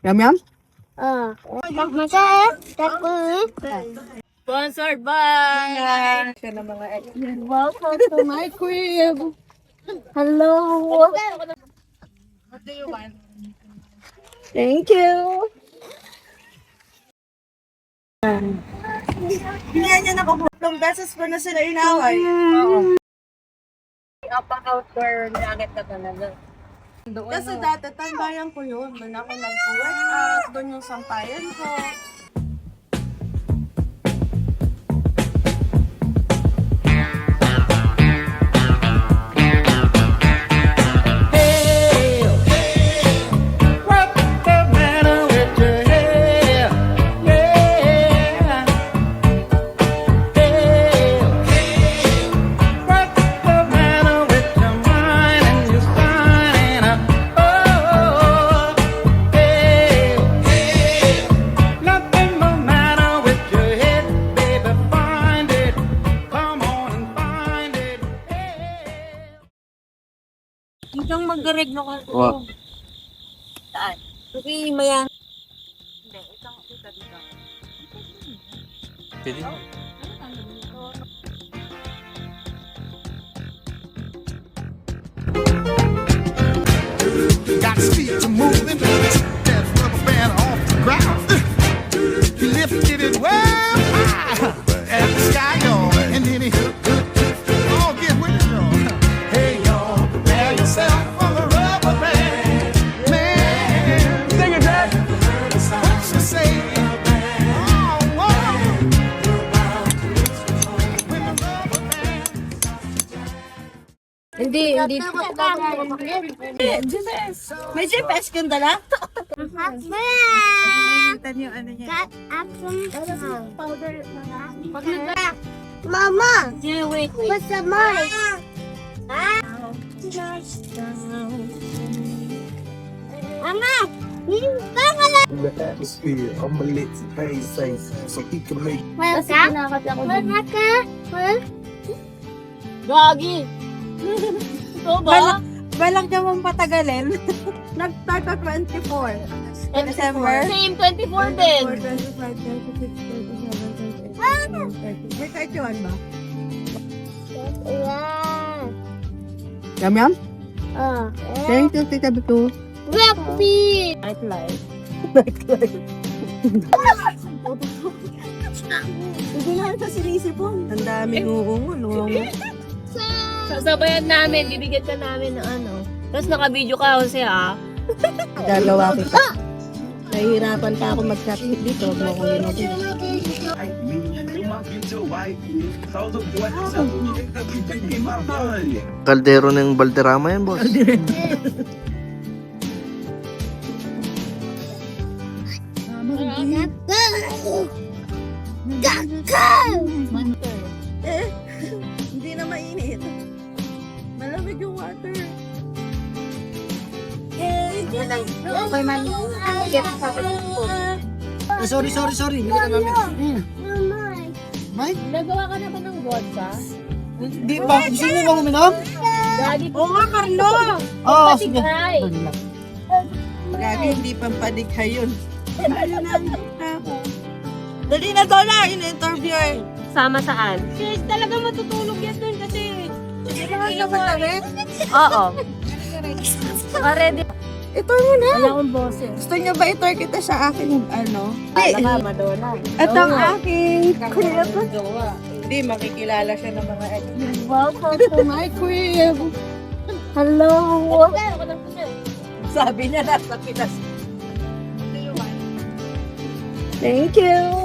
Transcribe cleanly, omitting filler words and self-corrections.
Yum yum? Sponsored by Siya na mga ex. Welcome to my crib. Hello. What do you want? Thank you. Hindi niya nakapulong beses pa na sila inaway. Oo. Outdoor nugget na talaga. Kasi dati, tambayan ko yun. Doon ako nag-workout, doon yung sampayan ko. Hanggang mag-regno ka. Wa. Saan? Okay, maya. Hindi, isang kita dito. Pwede. Got speed to moving, that rubber band off the ground. He lifted it well high at the sky, y'all, and then he all get with it, y'all. Hey, y'all, prepare yourself for the rubber band, man. Sing it, Jack. What you say? Oh, whoa. When the rubber band. Hindi. May GPS kang dala? Kita niyo ano niya. Got some powder. Mama, Yeah, wait. what's the mic? Mama, yung bangala. In the atmosphere, I'ma let the pain sing so he can make Kasi kinakati ako dun. Gagi! Ito ba? Balang naman patagalin. Nag-start sa 24. December. Same 24 din. 25, 26, 27, 28, 29, 30. May 31 ba? Yeah. Yum yum? Oh. Thank you, Tita Bitu. Rugby. Nightlife. Hindi na sa sinisipon. Ang daming uungo. Sasabayan namin, bibigyan ka namin ng ano. Tapos naka-video ka kasi ha. Gagawa kita. Nahihirapan ka ako mag-chat dito. Huwag mo akong ginagawa. Kaldero ng Balderrama yan, boss. Hindi na mainit. Malamig yung water. Okay, man. Get sa sorry. Hindi ka namin. Nagawa ka na ba ng vodka? Di ba? Gusto mo bang uminom? Gagi po. Oo nga, Carlo! Oo, Patigay. Gagi, hindi pampadighay yun. Dali na, Donna! In-interview eh. Sama saan? Sis, talaga matutulog yan dun kasi. Oo. Ready. Itour mo na. Wala akong boses. Gusto niyo ba itour kita sa aking ano? Wala ka, Madonna. Ito ang aking crib. Jowa. Hindi, makikilala siya ng mga ex. Welcome to my crib. Hello. Sabi niya nasa Pinas. Thank you.